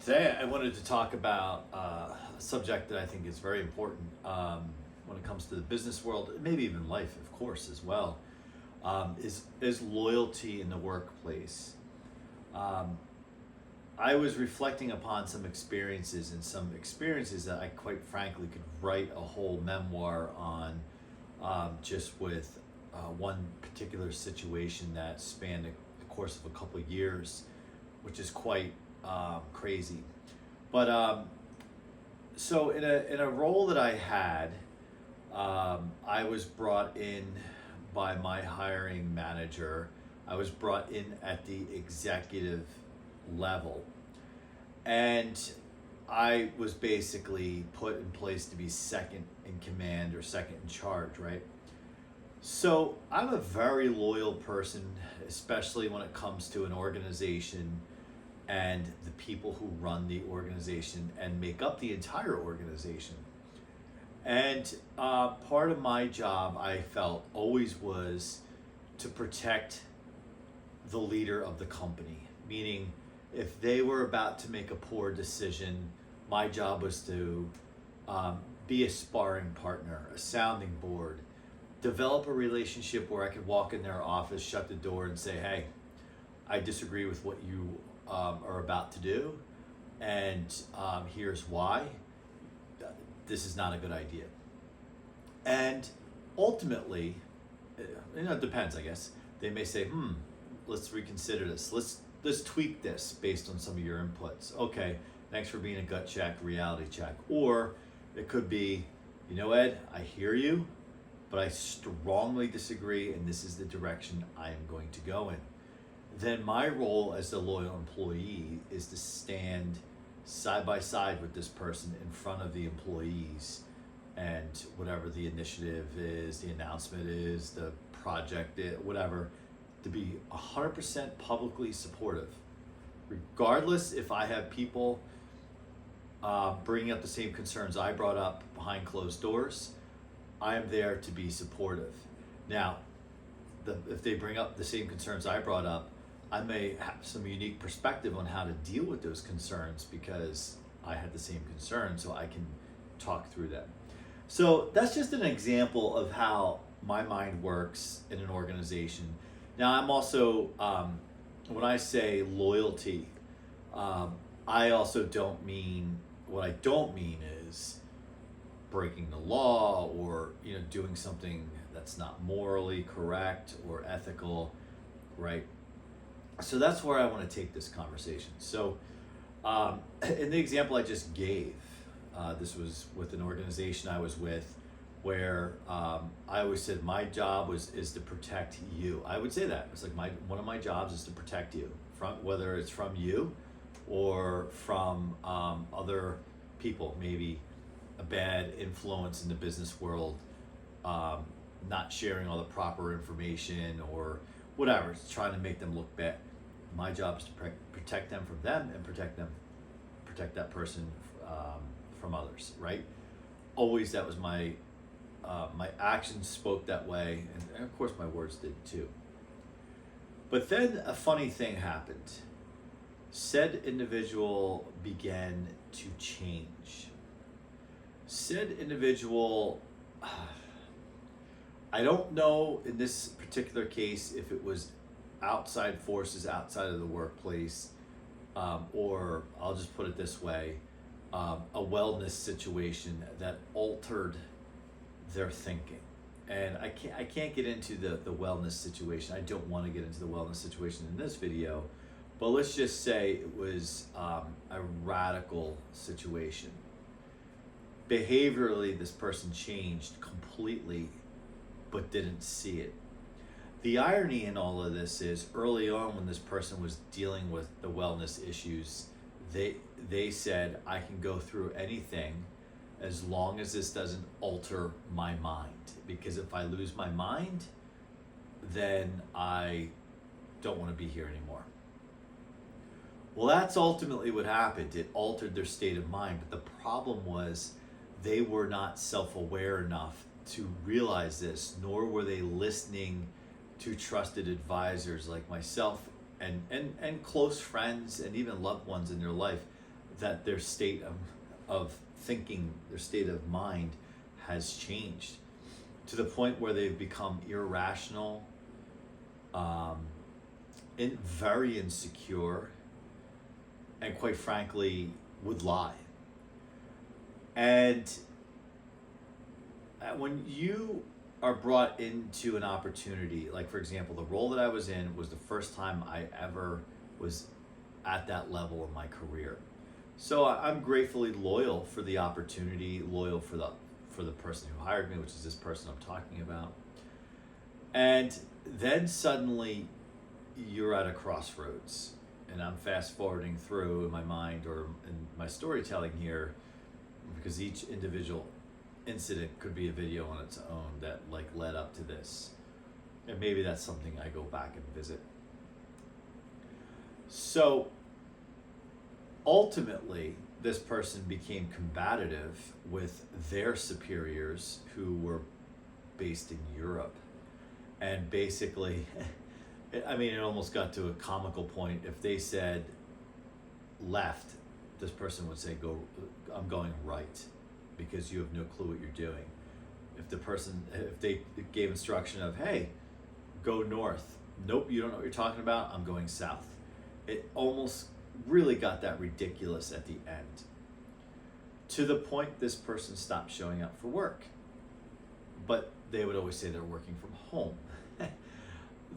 Today, I wanted to talk about a subject that I think is very important when it comes to the business world, maybe even life, of course, as well. Is loyalty in the workplace. Um, I was reflecting upon some experiences that I quite frankly could write a whole memoir on, just with one particular situation that spanned the course of a couple of years, which is quite crazy. But so in a role that I had, I was brought in by my hiring manager. I was brought in at the executive level, and I was basically put in place to be second in command or second in charge, right? So I'm a very loyal person, especially when it comes to an organization and the people who run the organization and make up the entire organization. And part of my job, I felt, always was to protect the leader of the company. Meaning, if they were about to make a poor decision, my job was to be a sparring partner, a sounding board, develop a relationship where I could walk in their office, shut the door, and say, hey, I disagree with what you are about to do, and here's why. This is not a good idea. And ultimately, it depends, I guess. They may say, let's reconsider this. Let's tweak this based on some of your inputs. Okay, thanks for being a gut check, reality check. Or it could be, Ed, I hear you, but I strongly disagree, and this is the direction I am going to go in. Then my role as the loyal employee is to stand side by side with this person in front of the employees, and whatever the initiative is, the announcement is, the project is, whatever, to be 100% publicly supportive. Regardless if I have people bringing up the same concerns I brought up behind closed doors, I am there to be supportive. Now, if they bring up the same concerns I brought up, I may have some unique perspective on how to deal with those concerns because I had the same concerns, so I can talk through them. So that's just an example of how my mind works in an organization. Now, I'm also, when I say loyalty, I also don't mean, what I don't mean is breaking the law or doing something that's not morally correct or ethical, right? So that's where I want to take this conversation. So in the example I just gave, this was with an organization I was with where I always said my job is to protect you. I would say that. It's like one of my jobs is to protect you, whether it's from you or from other people, maybe a bad influence in the business world, not sharing all the proper information or whatever, it's trying to make them look bad. My job is to protect them from them and protect that person from others, right? Always that was my actions spoke that way, and of course my words did too. But then a funny thing happened. Said individual began to change. Said individual, I don't know in this particular case if it was outside forces outside of the workplace, or I'll just put it this way, a wellness situation that altered their thinking. And I can't get into the wellness situation. I don't want to get into the wellness situation in this video, but let's just say it was a radical situation. Behaviorally, this person changed completely, but didn't see it. The irony in all of this is early on when this person was dealing with the wellness issues, they said, I can go through anything as long as this doesn't alter my mind. Because if I lose my mind, then I don't want to be here anymore. Well, that's ultimately what happened. It altered their state of mind. But the problem was they were not self-aware enough to realize this, nor were they listening to trusted advisors like myself and close friends and even loved ones in their life that their state of thinking, their state of mind has changed to the point where they've become irrational, very insecure, and quite frankly, would lie. And when you are brought into an opportunity, like for example, the role that I was in was the first time I ever was at that level in my career. So I'm gratefully loyal for the opportunity, loyal for the person who hired me, which is this person I'm talking about. And then suddenly you're at a crossroads, and I'm fast forwarding through in my mind or in my storytelling here, because each individual incident could be a video on its own that like led up to this. And maybe that's something I go back and visit. So ultimately, this person became combative with their superiors who were based in Europe. And basically, I mean, it almost got to a comical point. If they said left, this person would say, I'm going right, because you have no clue what you're doing. If they gave instruction of, hey, go north, nope, you don't know what you're talking about, I'm going south. It almost really got that ridiculous at the end, to the point this person stopped showing up for work. But they would always say they're working from home.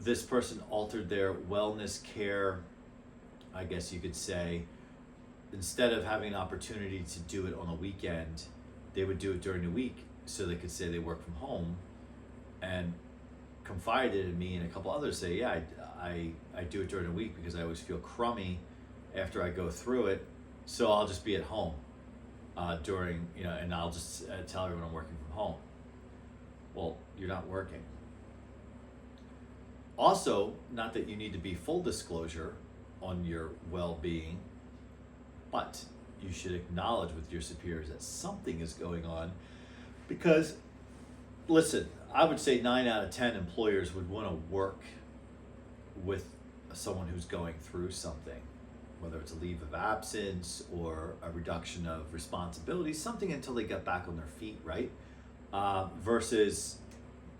This person altered their wellness care, I guess you could say. Instead of having an opportunity to do it on a weekend, they would do it during the week so they could say they work from home, and confided in me and a couple others say, yeah, I do it during the week because I always feel crummy after I go through it, so I'll just be at home during, and I'll just tell everyone I'm working from home. Well, you're not working. Also, not that you need to be full disclosure on your well-being, but you should acknowledge with your superiors that something is going on, because, listen, I would say 9 out of 10 employers would want to work with someone who's going through something, whether it's a leave of absence or a reduction of responsibilities, something until they get back on their feet, right? Versus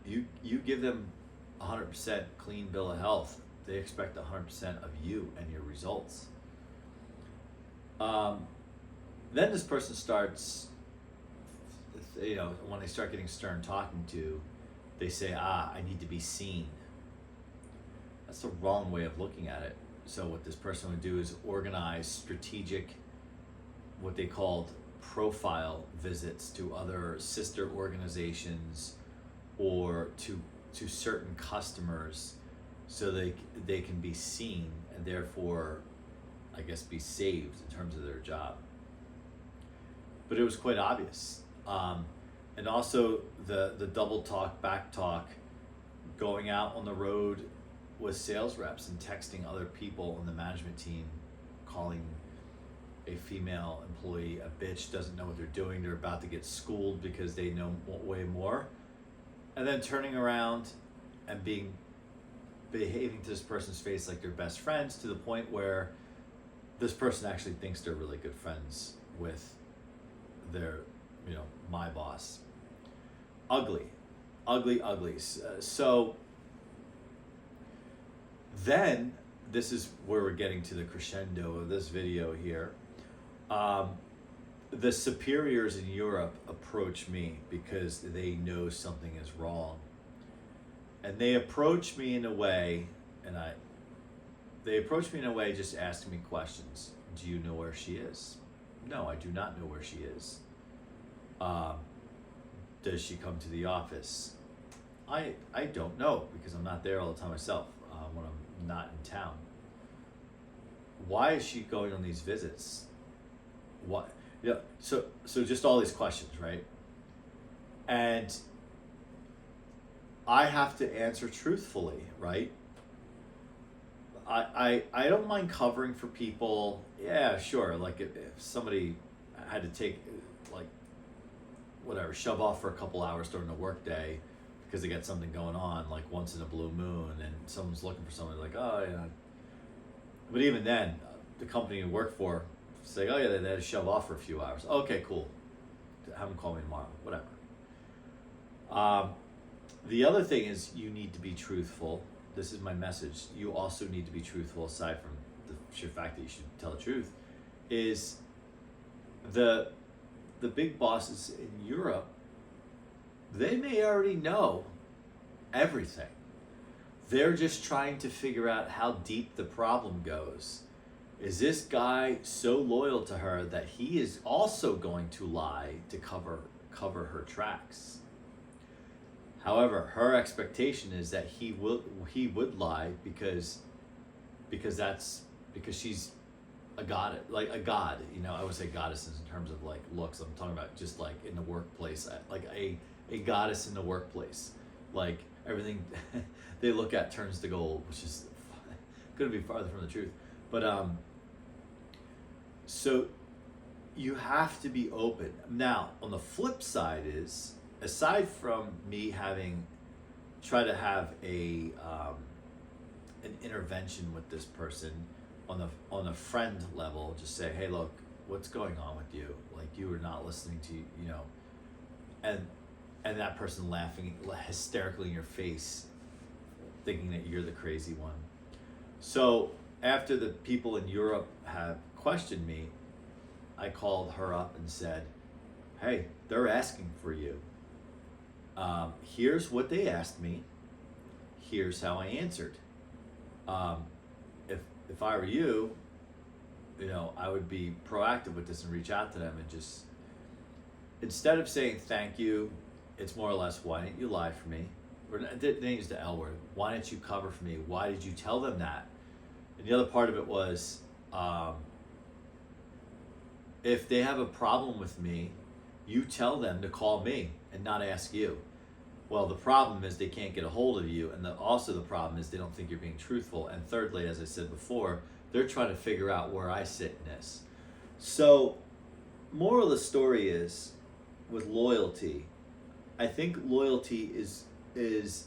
you give them 100% clean bill of health. They expect 100% of you and your results. Then this person starts, when they start getting stern talking to, they say, I need to be seen. That's the wrong way of looking at it. So what this person would do is organize strategic, what they called profile visits to other sister organizations or to certain customers, so they can be seen and therefore, I guess, be saved in terms of their job. But it was quite obvious. And also the double talk, back talk, going out on the road with sales reps and texting other people on the management team, calling a female employee a bitch, doesn't know what they're doing, they're about to get schooled because they know way more, and then turning around and behaving to this person's face like they're best friends, to the point where this person actually thinks they're really good friends with their, my boss. Ugly. So then, this is where we're getting to the crescendo of this video here. The superiors in Europe approach me because they know something is wrong. And they approach me in a way, just asking me questions. Do you know where she is? No, I do not know where she is. Does she come to the office? I don't know, because I'm not there all the time myself when I'm not in town. Why is she going on these visits? What? So just all these questions, right? And I have to answer truthfully, right? I don't mind covering for people. Yeah, sure. Like if somebody had to take, shove off for a couple hours during the workday because they got something going on, like once in a blue moon, and someone's looking for somebody, like, oh, yeah. But even then, the company you work for, It's like, oh yeah, they had to shove off for a few hours. Okay, cool. Have them call me tomorrow. Whatever. The other thing is you need to be truthful. This is my message. You also need to be truthful, aside from the sheer fact that you should tell the truth, is the big bosses in Europe, they may already know everything. They're just trying to figure out how deep the problem goes. Is this guy so loyal to her that he is also going to lie to cover her tracks? However, her expectation is that he would lie because she's a god, like a god. You know, I would say goddesses in terms of like looks. I'm talking about just like in the workplace, like a goddess in the workplace. Like everything they look at turns to gold, which is couldn't be farther from the truth. But so you have to be open. Now, on the flip side is, aside from me try to have an intervention with this person on a friend level, just say, hey, look, what's going on with you? Like, you are not listening to, you know, and that person laughing hysterically in your face, thinking that you're the crazy one. So after the people in Europe have questioned me, I called her up and said, hey, they're asking for you. Here's what they asked me. Here's how I answered. If I were you, you know, I would be proactive with this and reach out to them and just, instead of saying thank you, it's more or less, why didn't you lie for me? Or they didn't use the L word. Why didn't you cover for me? Why did you tell them that? And the other part of it was, if they have a problem with me, you tell them to call me and not ask you. Well, the problem is they can't get a hold of you, and also the problem is they don't think you're being truthful. And thirdly, as I said before, they're trying to figure out where I sit in this. So, moral of the story is, with loyalty, I think loyalty is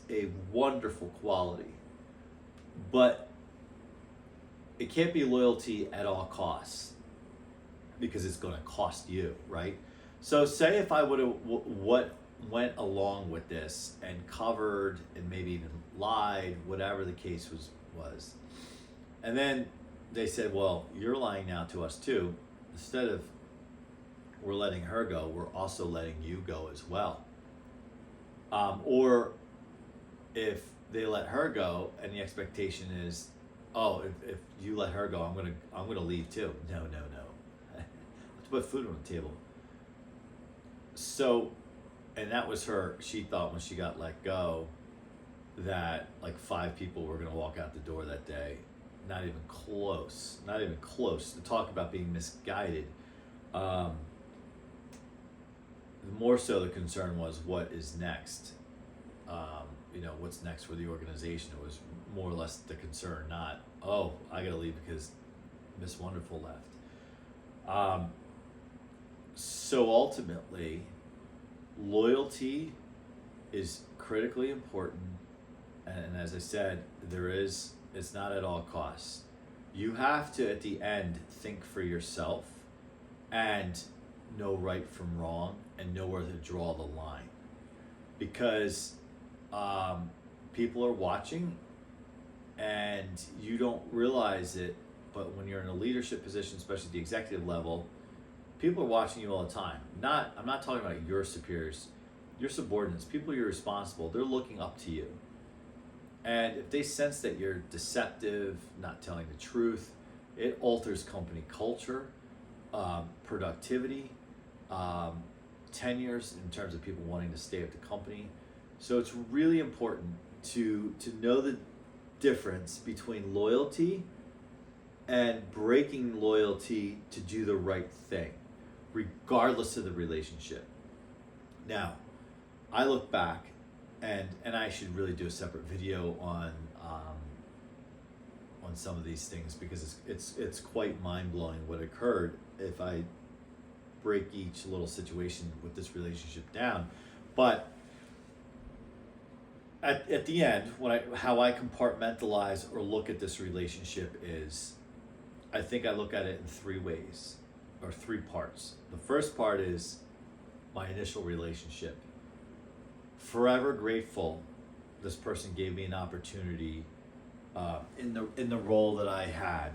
a wonderful quality, but it can't be loyalty at all costs, because it's going to cost you, right? So say if I would have went along with this and covered and maybe even lied, whatever the case was, and then they said, well, you're lying now to us too. Instead of we're letting her go, we're also letting you go as well. Or if they let her go and the expectation is, oh, if you let her go, I'm gonna leave too. No. Let's put food on the table. So, and that was her. She thought when she got let go that like 5 people were gonna walk out the door that day. Not even close. To talk about being misguided. More so the concern was what is next. What's next for the organization. It was more or less the concern, not, oh, I gotta leave because Miss Wonderful left. So ultimately, loyalty is critically important, and as I said, it's not at all costs. You have to, at the end, think for yourself and know right from wrong and know where to draw the line, because people are watching and you don't realize it, but when you're in a leadership position, especially at the executive level, people are watching you all the time. I'm not talking about your superiors, your subordinates, people you're responsible. They're looking up to you. And if they sense that you're deceptive, not telling the truth, it alters company culture, productivity, tenures in terms of people wanting to stay at the company. So it's really important to know the difference between loyalty and breaking loyalty to do the right thing, regardless of the relationship. Now, I look back, and I should really do a separate video on some of these things, because it's quite mind-blowing what occurred if I break each little situation with this relationship down. But at the end, how I compartmentalize or look at this relationship is, I think I look at it in 3 ways. or three parts. The first part is my initial relationship. Forever grateful this person gave me an opportunity in the role that I had,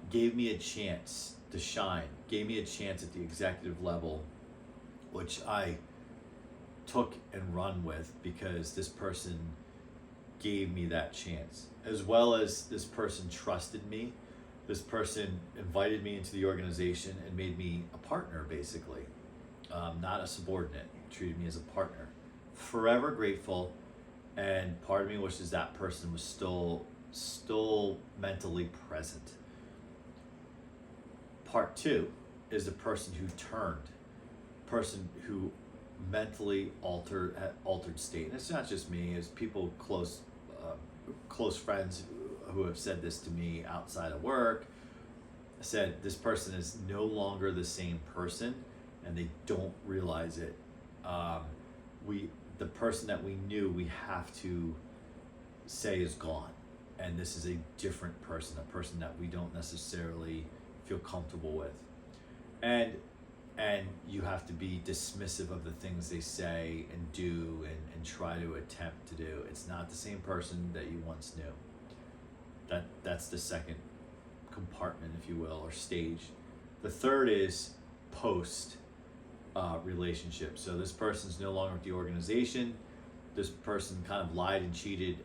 gave me a chance to shine, gave me a chance at the executive level, which I took and run with because this person gave me that chance, as well as this person trusted me. This person invited me into the organization and made me a partner, basically, not a subordinate, treated me as a partner. Forever grateful, and part of me wishes that person was still mentally present. Part two is the person who turned, person who mentally altered state. And it's not just me, it's people close friends who have said this to me outside of work, said this person is no longer the same person and they don't realize it. The person that we knew, we have to say is gone, and this is a different person, a person that we don't necessarily feel comfortable with, and you have to be dismissive of the things they say and do and try to attempt to do. It's not the same person that you once knew. That's the second compartment, if you will, or stage. The third is post relationship. So this person's no longer with the organization. This person kind of lied and cheated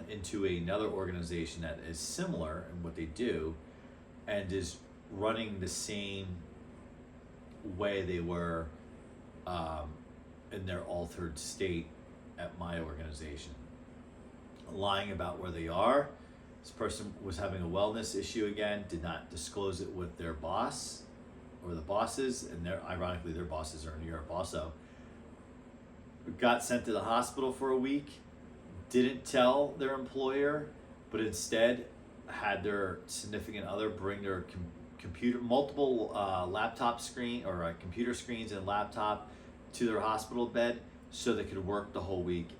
into another organization that is similar in what they do and is running the same way they were in their altered state at my organization. Lying about where they are. This person was having a wellness issue again, did not disclose it with their boss or the bosses, and ironically their bosses are in Europe also. Got sent to the hospital for a week, didn't tell their employer, but instead had their significant other bring their computer, multiple laptop screen or computer screens and laptop to their hospital bed so they could work the whole week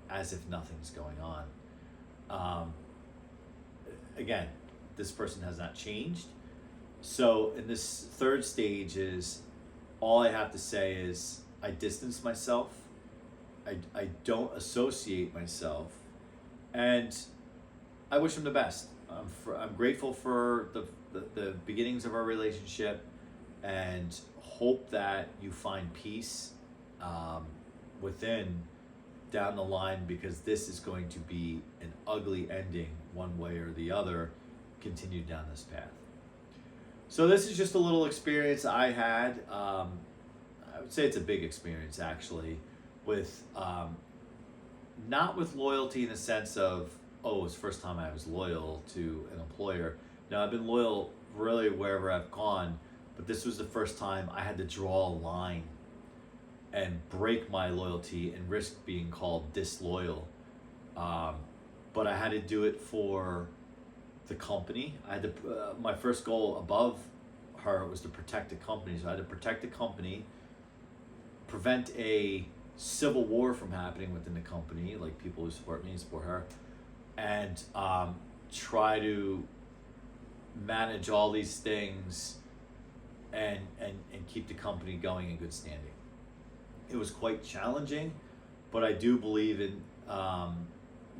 as if nothing's going on. Again, this person has not changed. So in this third stage is, all I have to say is I distance myself. I don't associate myself, and I wish them the best. I'm grateful for the beginnings of our relationship, and hope that you find peace within down the line, because this is going to be an ugly ending one way or the other, continue down this path. So this is just a little experience I had. I would say it's a big experience actually, with not with loyalty in the sense of, oh, it was the first time I was loyal to an employer. No, I've been loyal really wherever I've gone, but this was the first time I had to draw a line and break my loyalty and risk being called disloyal. But I had to do it for the company. I had to, my first goal above her was to protect the company. So I had to protect the company, prevent a civil war from happening within the company, like people who support me and support her, and try to manage all these things and keep the company going in good standing. It was quite challenging, but I do believe in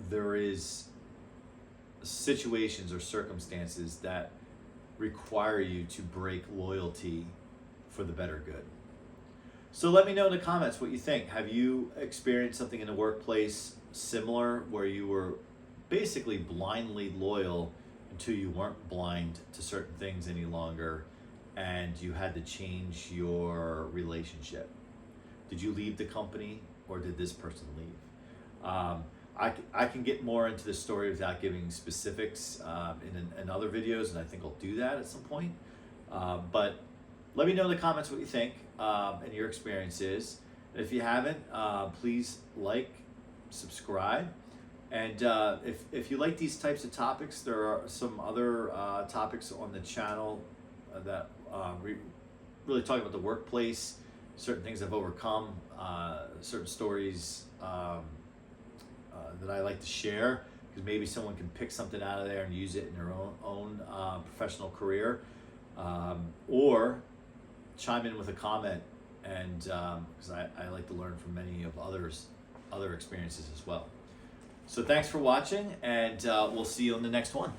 there is situations or circumstances that require you to break loyalty for the better good. So let me know in the comments what you think. Have you experienced something in the workplace similar where you were basically blindly loyal until you weren't blind to certain things any longer and you had to change your relationship? Did you leave the company or did this person leave? I can get more into the story without giving specifics in other videos, and I think I'll do that at some point. But let me know in the comments what you think and your experience is. And if you haven't, please like, subscribe. And if you like these types of topics, there are some other topics on the channel that really talk about the workplace, certain things I've overcome, certain stories that I like to share, because maybe someone can pick something out of there and use it in their own professional career. or chime in with a comment, and because I like to learn from many of other experiences as well. So thanks for watching, and we'll see you on the next one.